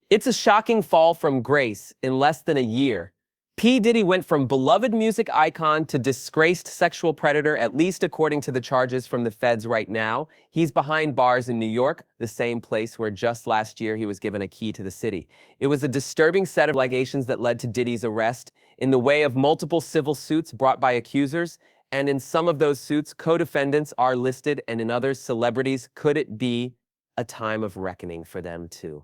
It's a shocking fall from grace in less than a year. P. Diddy went from beloved music icon to disgraced sexual predator, at least according to the charges from the feds right now. He's behind bars in New York, the same place where just last year he was given a key to the city. It was a disturbing set of allegations that led to Diddy's arrest, in the way of multiple civil suits brought by accusers, and in some of those suits, co-defendants are listed, and in others, celebrities. Could it be a time of reckoning for them too?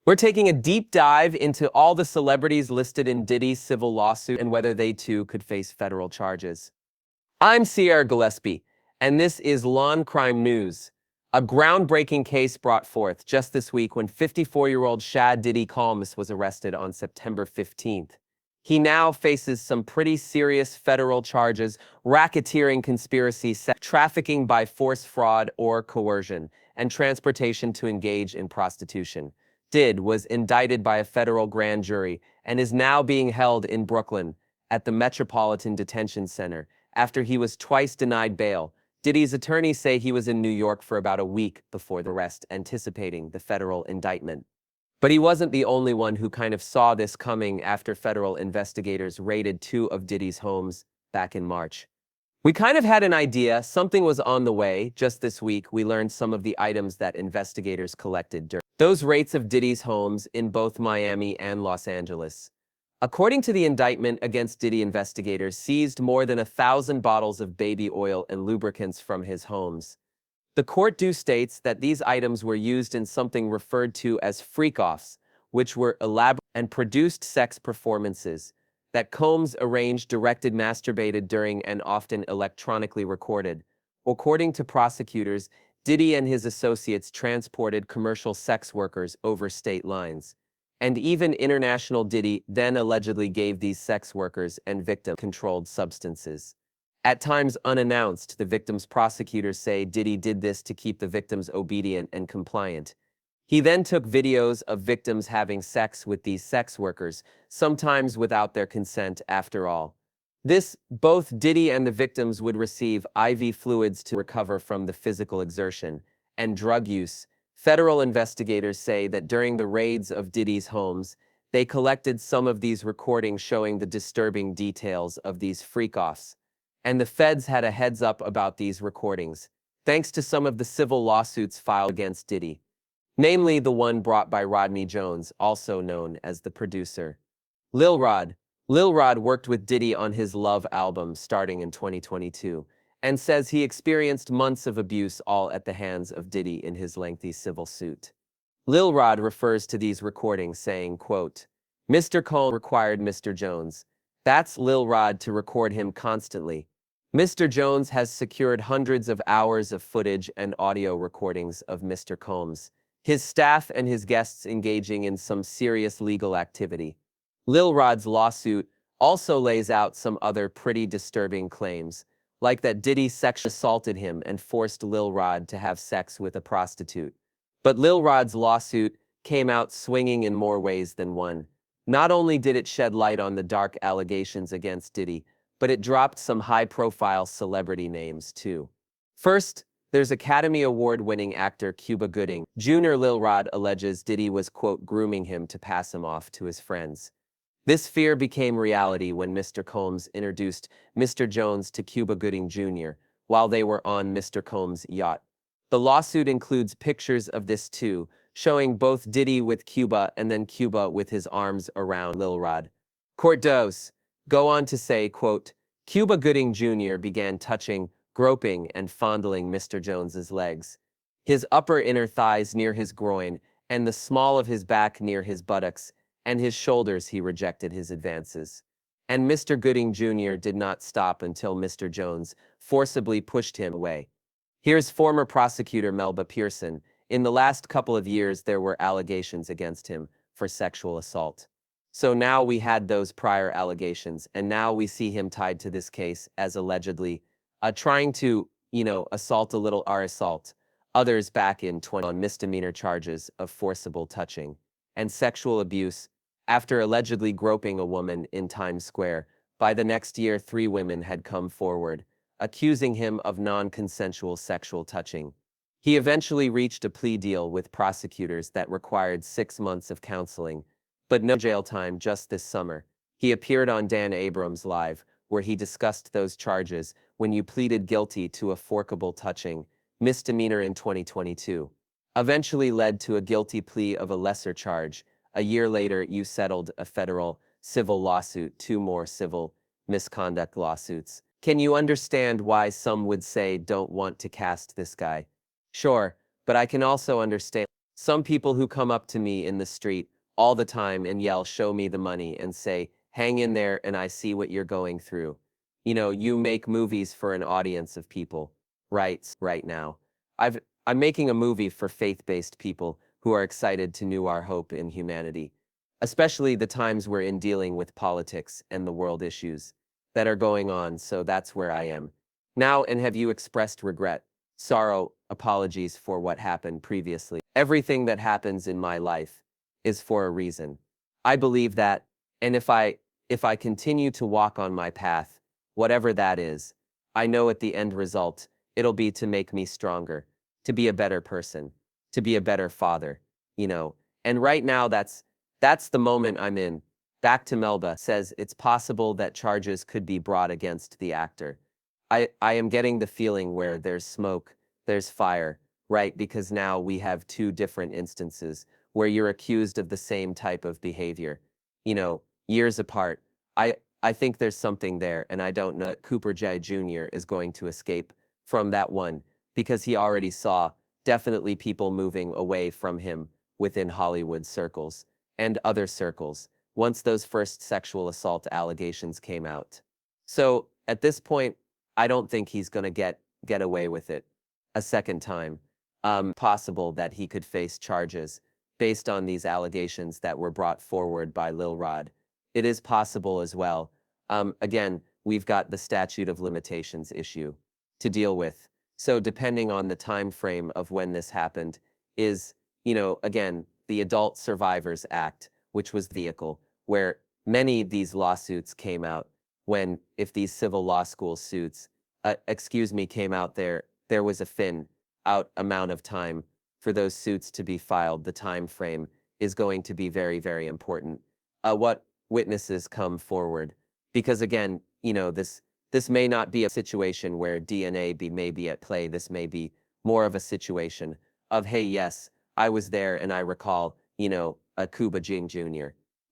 We're taking a deep dive into all the celebrities listed in Diddy's civil lawsuit and whether they too could face federal charges. I'm Gillespie, and this is Law&Crime News, a groundbreaking case brought forth just this week when 54-year-old Shad Diddy Combs was arrested on September 15th. He now faces some pretty serious federal charges: racketeering, conspiracy, trafficking by force, fraud, or coercion, and transportation to engage in prostitution. Did was indicted by a federal grand jury and is now being held in Brooklyn at the Metropolitan Detention Center after he was twice denied bail. Diddy's attorneys say he was in New York for about a week before the arrest, anticipating the federal indictment. But he wasn't the only one who kind of saw this coming after federal investigators raided two of Diddy's homes back in March. We kind of had an idea something was on the way. Just this week, we learned some of the items that investigators collected during those raids of Diddy's homes in both Miami and Los Angeles. According to the indictment against Diddy, investigators seized more than 1,000 bottles of baby oil and lubricants from his homes. The court states that these items were used in something referred to as freak-offs, which were elaborate and produced sex performances that Combs arranged, directed, masturbated during, and often electronically recorded. According to prosecutors, Diddy and his associates transported commercial sex workers over state lines. And even international. Diddy then allegedly gave these sex workers and victims controlled substances. At times unannounced, the victims' prosecutors say Diddy did this to keep the victims obedient and compliant. He then took videos of victims having sex with these sex workers, sometimes without their consent after all. Both Diddy and the victims would receive IV fluids to recover from the physical exertion and drug use. Federal investigators say that during the raids of Diddy's homes, they collected some of these recordings showing the disturbing details of these freak-offs. And the feds had a heads up about these recordings, thanks to some of the civil lawsuits filed against Diddy, namely the one brought by Rodney Jones, also known as the producer. Lil Rod worked with Diddy on his Love album starting in 2022, and says he experienced months of abuse, all at the hands of Diddy in his lengthy civil suit. Lil Rod refers to these recordings saying, quote, "Mr. Combs required Mr. Jones. That's Lil Rod to record him constantly. Mr. Jones has secured hundreds of hours of footage and audio recordings of Mr. Combs, his staff and his guests engaging in some serious legal activity." Lil Rod's lawsuit also lays out some other pretty disturbing claims, like that Diddy sexually assaulted him and forced Lil Rod to have sex with a prostitute. But Lil Rod's lawsuit came out swinging in more ways than one. Not only did it shed light on the dark allegations against Diddy, but it dropped some high-profile celebrity names too. First, there's Academy Award-winning actor Cuba Gooding Jr. Lil Rod alleges Diddy was, quote, grooming him to pass him off to his friends. This fear became reality when Mr. Combs introduced Mr. Jones to Cuba Gooding Jr. while they were on Mr. Combs' yacht. The lawsuit includes pictures of this too, showing both Diddy with Cuba and then Cuba with his arms around Lil Rod. Court does go on to say, quote, "Cuba Gooding Jr. began touching, groping, and fondling Mr. Jones's legs, his upper inner thighs near his groin, and the small of his back near his buttocks, and his shoulders. He rejected his advances. And Mr. Gooding Jr. did not stop until Mr. Jones forcibly pushed him away." Here's former prosecutor Melba Pearson. In the last couple of years, there were allegations against him for sexual assault. So now we had those prior allegations, and now we see him tied to this case as allegedly trying to, assault assault others back in 20 on misdemeanor charges of forcible touching and sexual abuse after allegedly groping a woman in Times Square. By the next year, 3 women had come forward, accusing him of non-consensual sexual touching. He eventually reached a plea deal with prosecutors that required 6 months of counseling, but no jail time just this summer. He appeared on Dan Abrams Live, where he discussed those charges when you pleaded guilty to a forcible touching misdemeanor in 2022. Eventually led to a guilty plea of a lesser charge. A year later, you settled a federal civil lawsuit, 2 more civil misconduct lawsuits. Can you understand why some would say don't want to cast this guy? Sure, but I can also understand some people who come up to me in the street all the time and yell, "Show me the money," and say, "Hang in there and I see what you're going through." You know, you make movies for an audience of people, right now. I'm making a movie for faith-based people who are excited to renew our hope in humanity, especially the times we're in dealing with politics and the world issues that are going on, so that's where I am now. And have you expressed regret, sorrow, apologies for what happened previously? Everything that happens in my life is for a reason. I believe that, and if I continue to walk on my path, whatever that is, I know at the end result, it'll be to make me stronger, to be a better person, to be a better father, you know. And right now, that's the moment I'm in. Back to Melba says it's possible that charges could be brought against the actor. I am getting the feeling where there's smoke, there's fire, right? Because now we have 2 different instances where you're accused of the same type of behavior, you know, years apart. I think there's something there, and I don't know that Cooper J. Jr. is going to escape from that one, because he already saw definitely people moving away from him within Hollywood circles and other circles once those first sexual assault allegations came out. So at this point, I don't think he's going to get away with it a second time. Possible that he could face charges based on these allegations that were brought forward by Lil Rod. It is possible as well. Again, we've got the statute of limitations issue to deal with. So depending on the time frame of when this happened is, you know, again, the Adult Survivors Act, which was the vehicle where many of these lawsuits came out when, if these civil law school suits, came out, there was a out amount of time for those suits to be filed. The time frame is going to be very, very important. What witnesses come forward, because again, you know, this may not be a situation where DNA may be at play. This may be more of a situation of, hey, yes, I was there and I recall, you know, a Cuba Jing Jr.,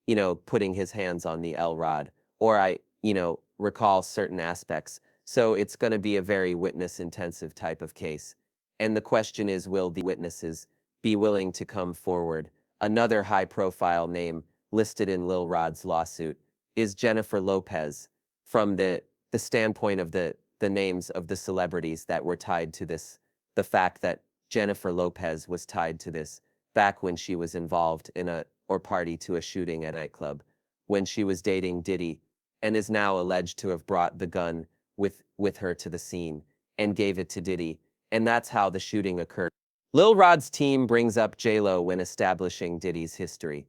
you know, putting his hands on the L Rod, or I, you know, recall certain aspects. So it's going to be a very witness-intensive type of case. And the question is, will the witnesses be willing to come forward? Another high-profile name listed in Lil Rod's lawsuit is Jennifer Lopez. From the standpoint of the names of the celebrities that were tied to this, the fact that Jennifer Lopez was tied to this back when she was involved in or party to a shooting at a nightclub, when she was dating Diddy, and is now alleged to have brought the gun with her to the scene and gave it to Diddy, and that's how the shooting occurred. Lil Rod's team brings up J-Lo when establishing Diddy's history,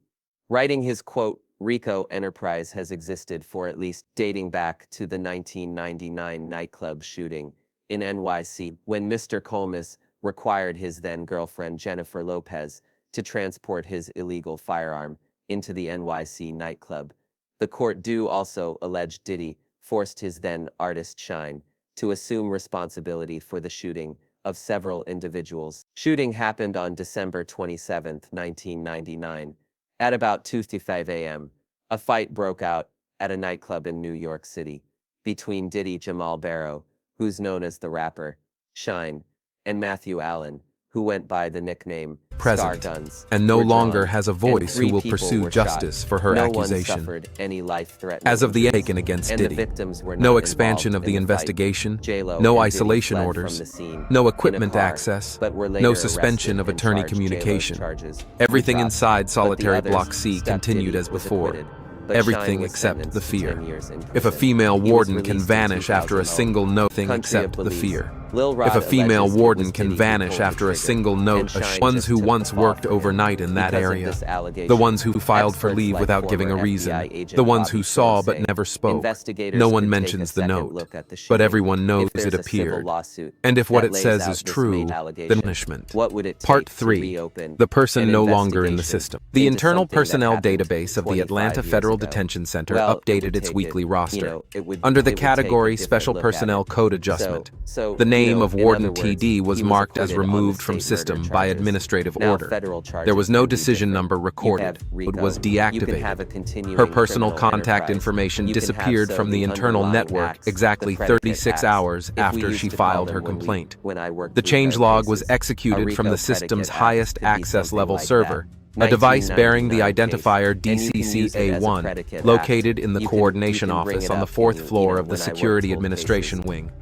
writing his quote, "RICO enterprise has existed for at least dating back to the 1999 nightclub shooting in NYC, when Mr. Colemas required his then-girlfriend Jennifer Lopez to transport his illegal firearm into the NYC nightclub. The court do also allege Diddy forced his then-artist Shine to assume responsibility for the shooting of several individuals. Shooting happened on December 27, 1999. At about 2:55 a.m., a fight broke out at a nightclub in New York City between Diddy Jamal Barrow, who's known as the rapper Shine, and Matthew Allen, who went by the nickname Scar Present, Guns, and no were longer drawn, has a and voice who 3 will people pursue were justice shot. for her No accusation. one suffered any life-threatening As of the injuries, taken against and Diddy, the victims were no not expansion involved of the in the fight. investigation, J-Lo no and Diddy isolation fled orders, from the scene no in a equipment car, access, but were later no suspension arrested of and attorney charged. J-Lo's communication. charges were Everything dropped, inside but the solitary others Block C stuck. continued Diddy as was before. acquitted, but Shine Everything was except sentenced the to 10 fear. years in If a prison. female He was warden can released in vanish after a 2000. single no thing Country of except the Belize. fear. Lil If a Rod female alleges it warden was can Diddy who vanish pulled the after a trigger single and note, Shine ones just who took once the fall worked for him. overnight in that Because of area, this the allegation, ones who filed for experts leave like without giving a former reason, FBI agent the ones Bobby who Schwartz saw but say never spoke. investigators No one could take a mentions the second note, look at the but shooting everyone knows if there's it a civil appeared. lawsuit And if what that it lays says out is this true, main then allegation. punishment. What would it Part take to 3. reopen The person an no longer in the investigation system. The into internal something that personnel happened database of the 25 Atlanta years Federal ago? Detention Center Well, it updated would its take weekly it, roster. it would Under the it would take a category different Special look at Personnel it. Code Adjustment, So the name of in Warden other words, TD was he marked as acquitted on the removed from state murder system by charges. administrative Now, order. federal There was charges no can be decision different. number You recorded, have but was RICO. You can have a deactivated. continuing Her personal criminal contact enterprise. information You can have disappeared from the the internal underlying network acts, exactly the predicate 36 acts, hours if we after used she to call filed them her when complaint. when I worked The changelog was cases. executed from RICO the system's predicate act highest could be access something level like server, that. a device bearing the 1999 identifier case, and you can use it as a DCCA1, predicate located act. in the You Coordination can bring Office it on the up fourth in, floor of the when I worked Security cold Administration cases, Wing.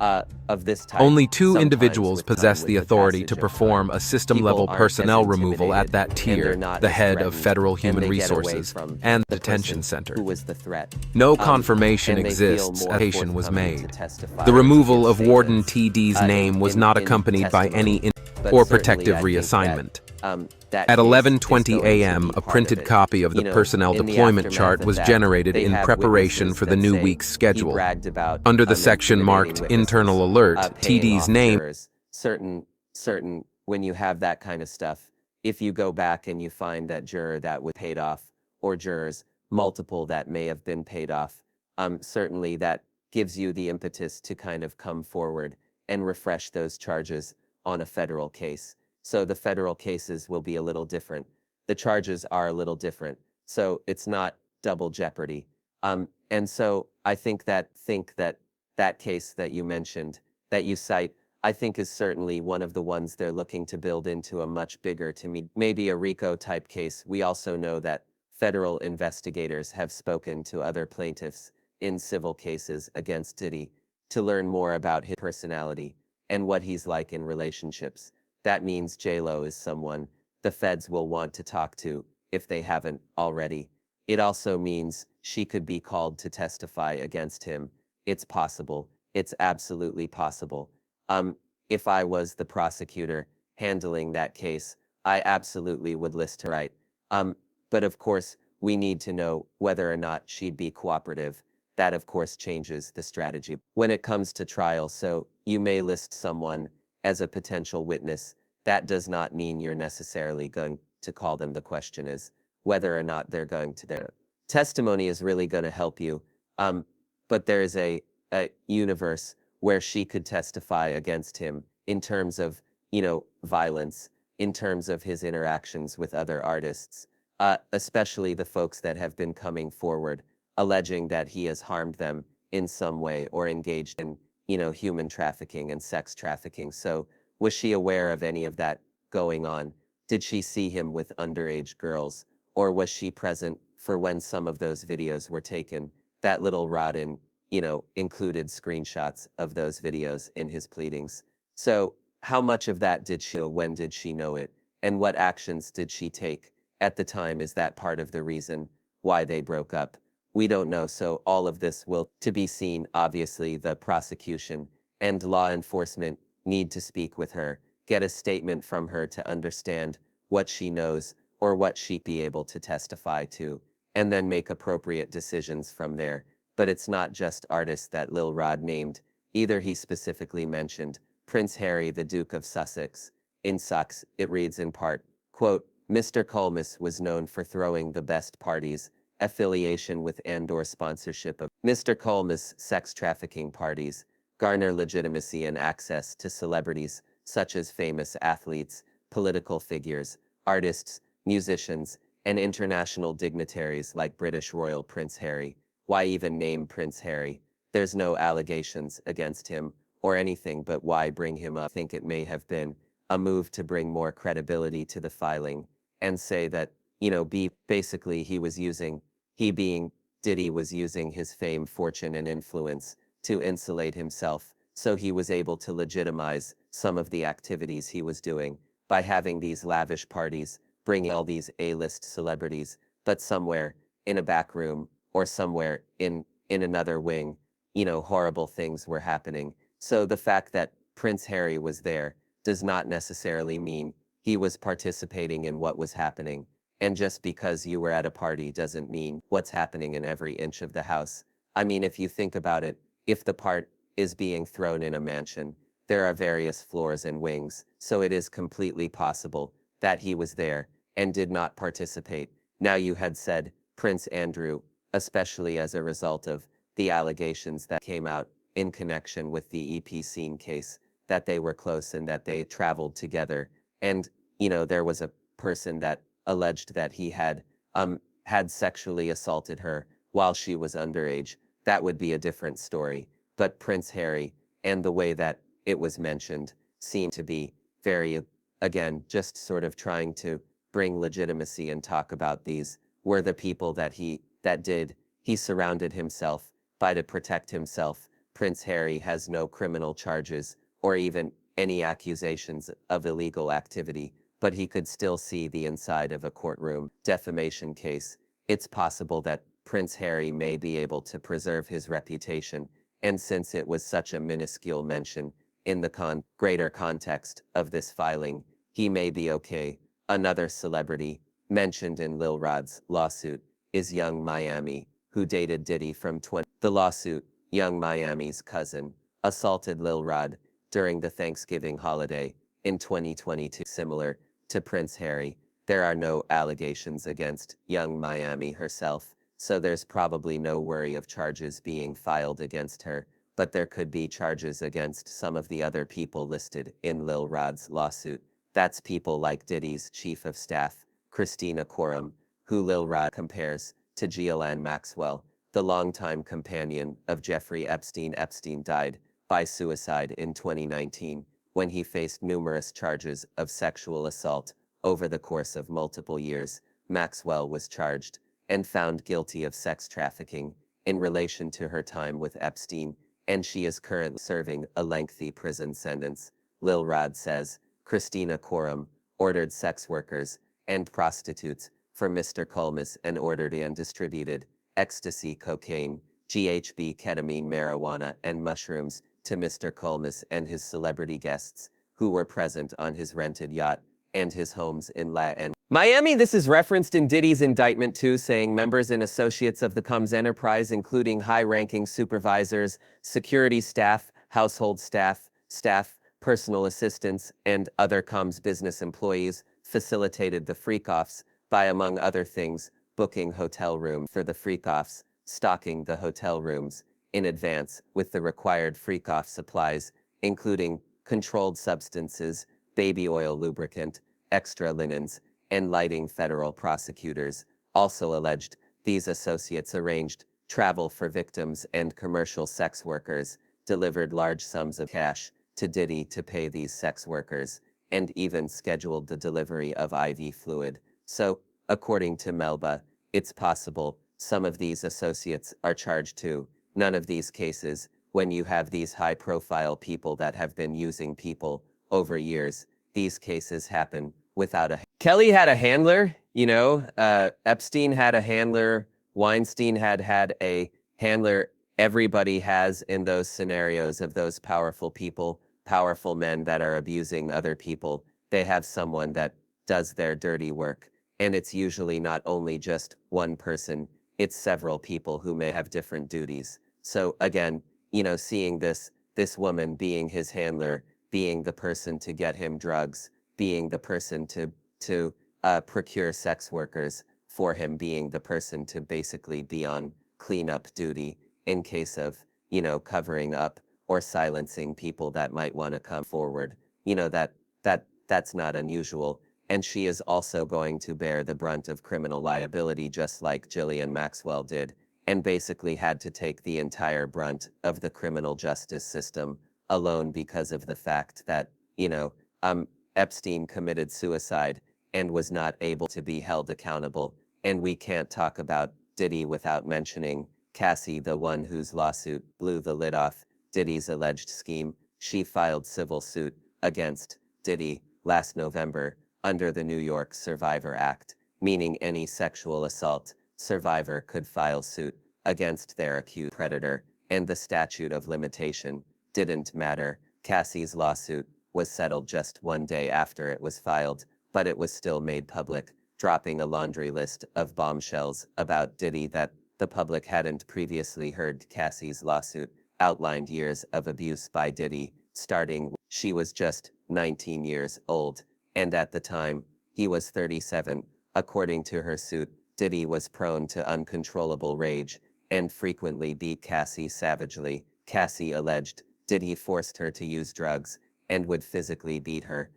Of this type. Only 2 Sometimes individuals with time, possess with the the authority passage to of perform time, a system-level people aren't as personnel removal at intimidated, that and tier, they're not the as head of threatened, Federal and Human they get away Resources from and the Detention person Center. who was the threat. No confirmation And they feel exists more a patient was forthcoming to made. testify The or to removal give of Warden statements, TD's name was in not accompanied by testimony. any But or certainly, protective I think reassignment. that At case is 11:20 going to a.m., be a part of printed it. copy of the personnel In the deployment aftermath chart of was that, generated they in have preparation witnesses for the that new say week's he schedule. bragged about, Under the section intimidating marked witnesses, Internal Alert, paying TD's off name jurors. Certain when you have that kind of stuff, if you go back and you find that juror that was paid off, or jurors multiple that may have been paid off, certainly that gives you the impetus to kind of come forward and refresh those charges on a federal case. So the federal cases will be a little different. The charges are a little different. So it's not double jeopardy. And so I think that that case that you mentioned, that you cite, I think is certainly one of the ones they're looking to build into a much bigger, to me, maybe a RICO type case. We also know that federal investigators have spoken to other plaintiffs in civil cases against Diddy to learn more about his personality and what he's like in relationships. That means J-Lo is someone the feds will want to talk to if they haven't already. It also means she could be called to testify against him. It's possible. It's absolutely possible. If I was the prosecutor handling that case, I absolutely would list her right. But of course, we need to know whether or not she'd be cooperative. That of course changes the strategy when it comes to trial. So you may list someone as a potential witness. That does not mean you're necessarily going to call them. The question is whether or not they're going to. Their testimony is really going to help you. But there is a universe where she could testify against him in terms of, violence, in terms of his interactions with other artists, especially the folks that have been coming forward, alleging that he has harmed them in some way or engaged in, human trafficking and sex trafficking. So was she aware of any of that going on? Did she see him with underage girls? Or was she present for when some of those videos were taken? That little Rodden, included screenshots of those videos in his pleadings. So how much of that did she know? When did she know it? And what actions did she take at the time? Is that part of the reason why they broke up? We don't know. So all of this will to be seen. Obviously, the prosecution and law enforcement need to speak with her, get a statement from her to understand what she knows or what she'd be able to testify to, and then make appropriate decisions from there. But it's not just artists that Lil Rod named. Either he specifically mentioned Prince Harry, the Duke of Sussex. In Sucks, it reads in part, quote, Mr. Colmus was known for throwing the best parties, affiliation with and/or sponsorship of Mr. Colmus' sex trafficking parties, garner legitimacy and access to celebrities such as famous athletes, political figures, artists, musicians, and international dignitaries like British Royal Prince Harry. Why even name Prince Harry? There's no allegations against him or anything, but why bring him up? I think it may have been a move to bring more credibility to the filing and say that, basically he being Diddy was using his fame, fortune, and influence to insulate himself, so he was able to legitimize some of the activities he was doing by having these lavish parties, bringing all these A-list celebrities, but somewhere in a back room or somewhere in another wing, horrible things were happening. So the fact that Prince Harry was there does not necessarily mean he was participating in what was happening. And just because you were at a party doesn't mean what's happening in every inch of the house. I mean, if you think about it, if the part is being thrown in a mansion, there are various floors and wings, so it is completely possible that he was there and did not participate. Now you had said Prince Andrew, especially as a result of the allegations that came out in connection with the EP scene case, that they were close and that they traveled together. And, there was a person that alleged that he had sexually assaulted her while she was underage. That would be a different story. But Prince Harry and the way that it was mentioned seemed to be very, again, just sort of trying to bring legitimacy and talk about these were the people that he surrounded himself by to protect himself. Prince Harry has no criminal charges or even any accusations of illegal activity, but he could still see the inside of a courtroom defamation case. It's possible that Prince Harry may be able to preserve his reputation, and since it was such a minuscule mention in the greater context of this filing, he may be okay. Another celebrity mentioned in Lil Rod's lawsuit is Young Miami, who dated Diddy from the lawsuit. Young Miami's cousin assaulted Lil Rod during the Thanksgiving holiday in 2022. Similar to Prince Harry, there are no allegations against Young Miami herself, so there's probably no worry of charges being filed against her, but there could be charges against some of the other people listed in Lil Rod's lawsuit. That's people like Diddy's chief of staff, Christina Quorum, who Lil Rod compares to Ghislaine Maxwell, the longtime companion of Jeffrey Epstein. Epstein died by suicide in 2019 when he faced numerous charges of sexual assault over the course of multiple years. Maxwell was charged and found guilty of sex trafficking in relation to her time with Epstein, and she is currently serving a lengthy prison sentence. Lil Rod says Christina Quorum ordered sex workers and prostitutes for Mr. Kulmus and ordered and distributed ecstasy, cocaine, GHB, ketamine, marijuana, and mushrooms to Mr. Kulmus and his celebrity guests who were present on his rented yacht and his homes in Miami. This is referenced in Diddy's indictment too, saying members and associates of the Combs enterprise, including high-ranking supervisors, security staff, household staff, personal assistants, and other Combs business employees, facilitated the freak-offs by, among other things, booking hotel rooms for the freak-offs, stocking the hotel rooms in advance with the required freak-off supplies, including controlled substances, baby oil lubricant, extra linens, and lighting. Federal prosecutors also alleged these associates arranged travel for victims and commercial sex workers, delivered large sums of cash to Diddy to pay these sex workers, and even scheduled the delivery of IV fluid. So, according to Melba, it's possible some of these associates are charged too. None of these cases, when you have these high-profile people that have been using people over years, these cases happen without a... Kelly had a handler, Epstein had a handler, Weinstein had a handler. Everybody has in those scenarios of those powerful people, powerful men that are abusing other people. They have someone that does their dirty work. And it's usually not only just one person, it's several people who may have different duties. So again, seeing this woman being his handler, being the person to get him drugs, being the person to procure sex workers for him, being the person to basically be on cleanup duty in case of, covering up or silencing people that might want to come forward. That's not unusual. And she is also going to bear the brunt of criminal liability, just like Ghislaine Maxwell did, and basically had to take the entire brunt of the criminal justice system alone because of the fact that, Epstein committed suicide and was not able to be held accountable. And we can't talk about Diddy without mentioning Cassie, the one whose lawsuit blew the lid off Diddy's alleged scheme. She filed civil suit against Diddy last November under the New York Survivor Act, meaning any sexual assault survivor could file suit against their accused predator, and the statute of limitation didn't matter. Cassie's lawsuit was settled just one day after it was filed, but it was still made public, dropping a laundry list of bombshells about Diddy that the public hadn't previously heard. Cassie's lawsuit outlined years of abuse by Diddy, starting she was just 19 years old, and at the time, he was 37. According to her suit, Diddy was prone to uncontrollable rage and frequently beat Cassie savagely. Cassie alleged Diddy forced her to use drugs and would physically beat her,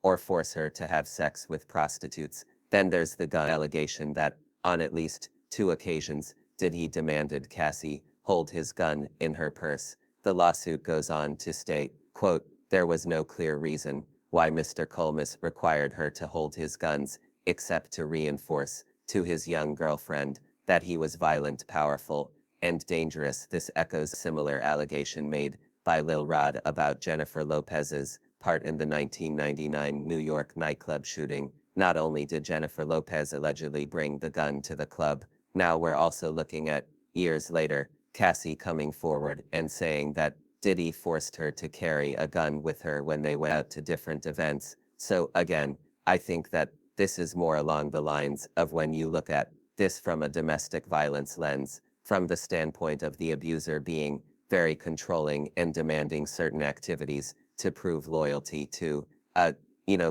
or force her to have sex with prostitutes. Then there's the gun allegation that, on at least 2 occasions, Diddy demanded Cassie hold his gun in her purse. The lawsuit goes on to state, quote, there was no clear reason why Mr. Colmus required her to hold his guns, except to reinforce to his young girlfriend that he was violent, powerful, and dangerous. This echoes a similar allegation made by Lil Rod about Jennifer Lopez's part in the 1999 New York nightclub shooting. Not only did Jennifer Lopez allegedly bring the gun to the club, now we're also looking at, years later, Cassie coming forward and saying that Diddy forced her to carry a gun with her when they went out to different events. So again, I think that this is more along the lines of when you look at this from a domestic violence lens, from the standpoint of the abuser being very controlling and demanding certain activities to prove loyalty to,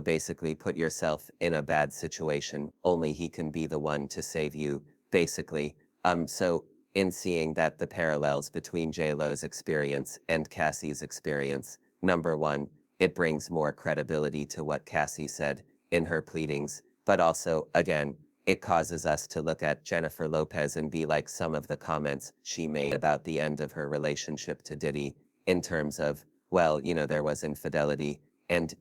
basically put yourself in a bad situation. Only he can be the one to save you, basically. So in seeing that the parallels between J-Lo's experience and Cassie's experience, number one, it brings more credibility to what Cassie said in her pleadings, but also, again, it causes us to look at Jennifer Lopez and be like some of the comments she made about the end of her relationship to Diddy in terms of, well, there was infidelity and,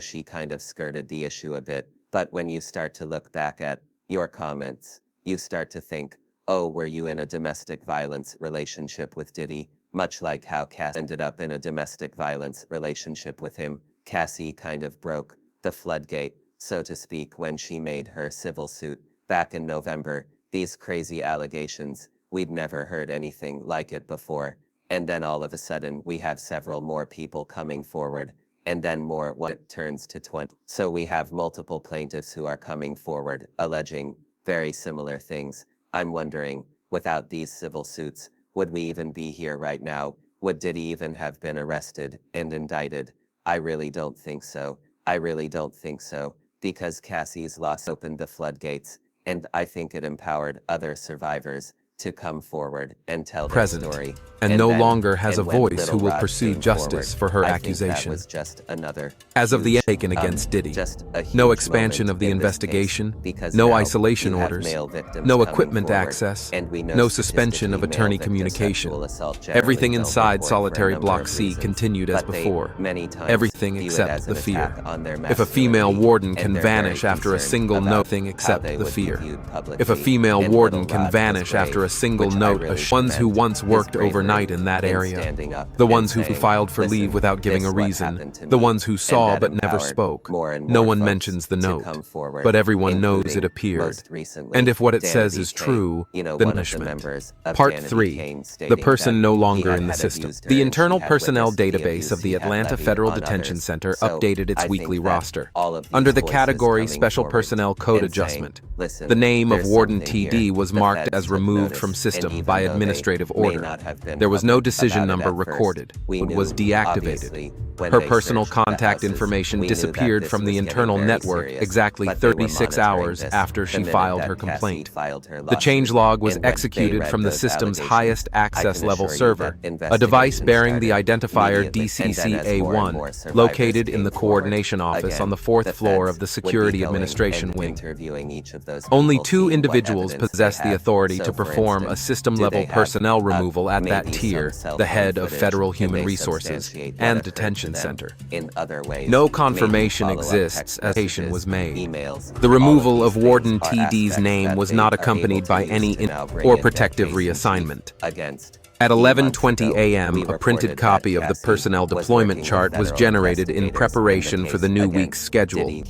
she kind of skirted the issue a bit. But when you start to look back at your comments, you start to think, oh, were you in a domestic violence relationship with Diddy? Much like how Cass ended up in a domestic violence relationship with him, Cassie kind of broke the floodgate, so to speak, when she made her civil suit back in November. These crazy allegations, we'd never heard anything like it before. And then all of a sudden, we have several more people coming forward, and then more when it turns to 20. So we have multiple plaintiffs who are coming forward, alleging very similar things. I'm wondering, without these civil suits, would we even be here right now? Would Diddy even have been arrested and indicted? I really don't think so. I really don't think so, because Cassie's loss opened the floodgates, and I think it empowered other survivors to come forward and tell their story. And no longer has a voice who will pursue justice for her accusation. As of the taken against Diddy, no expansion of the investigation, no isolation orders, no equipment access, no suspension of attorney communication. Everything inside solitary block C continued as before. Everything except the fear. If a female warden can vanish after a single nothing except the fear. If a female warden can vanish after a single note, the ones who once worked overnight in that area, the ones who filed for leave without giving a reason, the ones who saw but never spoke. No one mentions the note, but everyone knows it appeared. And if what it says is true, the punishment. Part 3. The person no longer in the system. The internal personnel database of the Atlanta Federal Detention Center updated its weekly roster. Under the category Special Personnel Code Adjustment, the name of Warden TD was marked as removed from system by administrative order. There was no decision number recorded. It was deactivated. Her personal contact information disappeared from the internal network exactly 36 hours after she filed her complaint. The changelog was executed from the system's highest access level server, a device bearing the identifier DCCA1, located in the coordination office on the 4th floor of the Security Administration Wing. Only 2 individuals possess the authority to perform a system-level personnel removal at that tier, the head of Federal Human Resources and Detention Center. No confirmation exists as patient was made. The removal of Warden TD's name was not accompanied by any or protective reassignment. At 11:20 a.m., a printed copy of the personnel deployment chart was generated in preparation for the new week's schedule.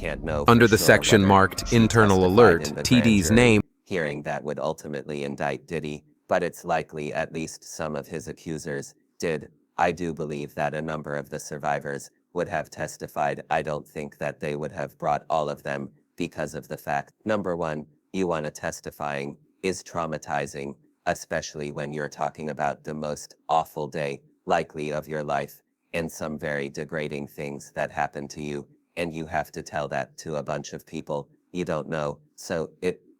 Under the section marked Internal Alert, TD's name. Hearing that would ultimately indict Diddy, but it's likely at least some of his accusers did. I do believe that a number of the survivors would have testified. I don't think that they would have brought all of them because of the fact, number one, you want to testifying is traumatizing, especially when you're talking about the most awful day likely of your life and some very degrading things that happen to you, and you have to tell that to a bunch of people you don't know. So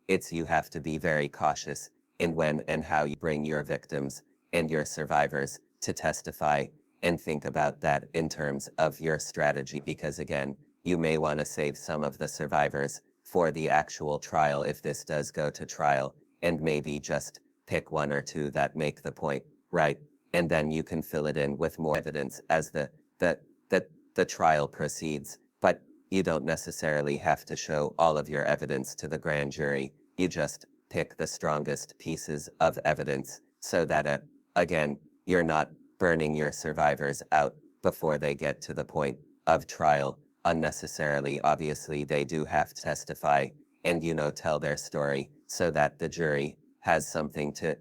it's you have to be very cautious in when and how you bring your victims and your survivors to testify, and think about that in terms of your strategy, because again, you may want to save some of the survivors for the actual trial if this does go to trial, and maybe just pick one or two that make the point, right? And then you can fill it in with more evidence as the trial proceeds. But you don't necessarily have to show all of your evidence to the grand jury. You just pick the strongest pieces of evidence so that, again, you're not burning your survivors out before they get to the point of trial unnecessarily. Obviously, they do have to testify and, tell their story so that the jury has something to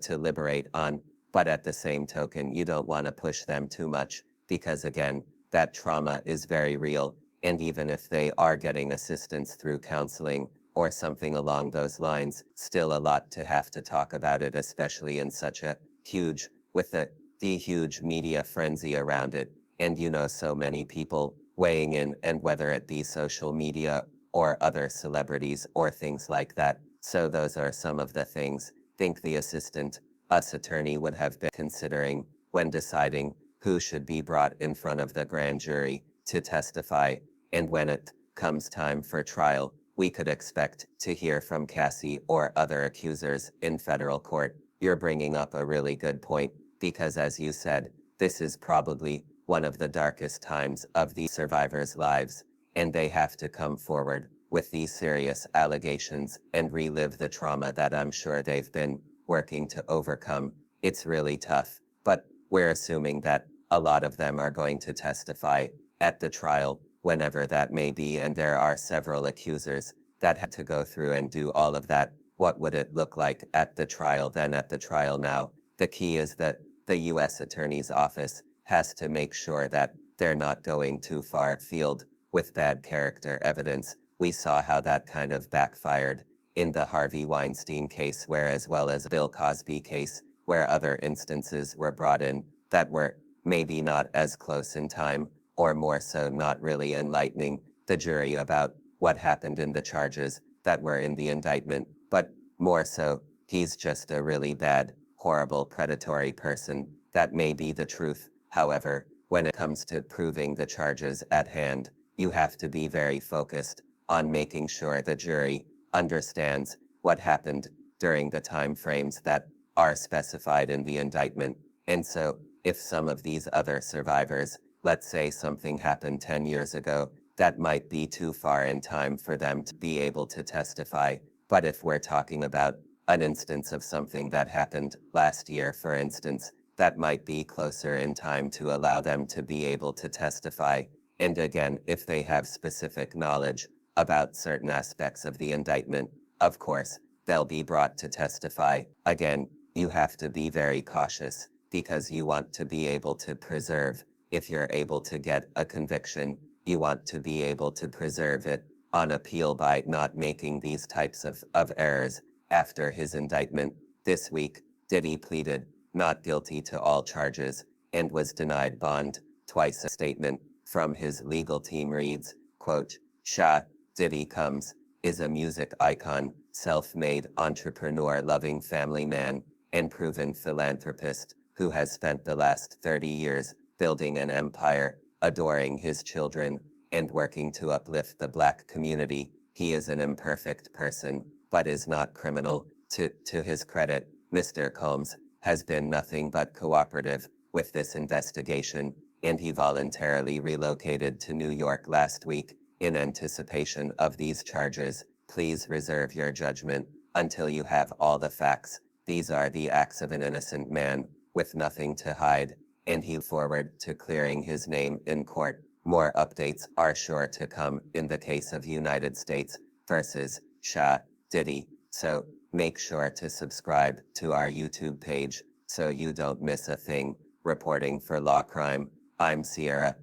liberate on. But at the same token, you don't want to push them too much because, again, that trauma is very real. And even if they are getting assistance through counseling or something along those lines, still a lot to have to talk about it, especially in such a huge, with the huge media frenzy around it. And so many people weighing in, and whether it be social media or other celebrities or things like that. So those are some of the things I think the assistant U.S. attorney would have been considering when deciding who should be brought in front of the grand jury to testify. And when it comes time for trial, we could expect to hear from Cassie or other accusers in federal court. You're bringing up a really good point, because as you said, this is probably one of the darkest times of these survivors' lives, and they have to come forward with these serious allegations and relive the trauma that I'm sure they've been working to overcome. It's really tough, but we're assuming that a lot of them are going to testify at the trial, whenever that may be, and there are several accusers that had to go through and do all of that. What would it look like at the trial then at the trial now? The key is that the U.S. Attorney's Office has to make sure that they're not going too far afield with bad character evidence. We saw how that kind of backfired in the Harvey Weinstein case, where as well as Bill Cosby case, where other instances were brought in that were maybe not as close in time, or more so not really enlightening the jury about what happened in the charges that were in the indictment, but more so, he's just a really bad, horrible, predatory person. That may be the truth. However, when it comes to proving the charges at hand, you have to be very focused on making sure the jury understands what happened during the time frames that are specified in the indictment. And so, if some of these other survivors, let's say something happened 10 years ago, that might be too far in time for them to be able to testify. But if we're talking about an instance of something that happened last year, for instance, that might be closer in time to allow them to be able to testify. And again, if they have specific knowledge about certain aspects of the indictment, of course, they'll be brought to testify. Again, you have to be very cautious, because you want to be able to preserve, if you're able to get a conviction, you want to be able to preserve it on appeal by not making these types of errors. After his indictment this week, Diddy pleaded not guilty to all charges and was denied bond twice. A statement from his legal team reads, quote, "Shah Diddy Combs is a music icon, self-made entrepreneur, loving family man, and proven philanthropist who has spent the last 30 years building an empire, adoring his children, and working to uplift the Black community. He is an imperfect person, but is not criminal. To his credit, Mr. Combs has been nothing but cooperative with this investigation, and he voluntarily relocated to New York last week in anticipation of these charges. Please reserve your judgment until you have all the facts. These are the acts of an innocent man with nothing to hide, and he looked forward to clearing his name in court. More updates are sure to come in the case of United States versus Shah Diddy. So make sure to subscribe to our YouTube page so you don't miss a thing. Reporting for Law Crime, I'm Sierra.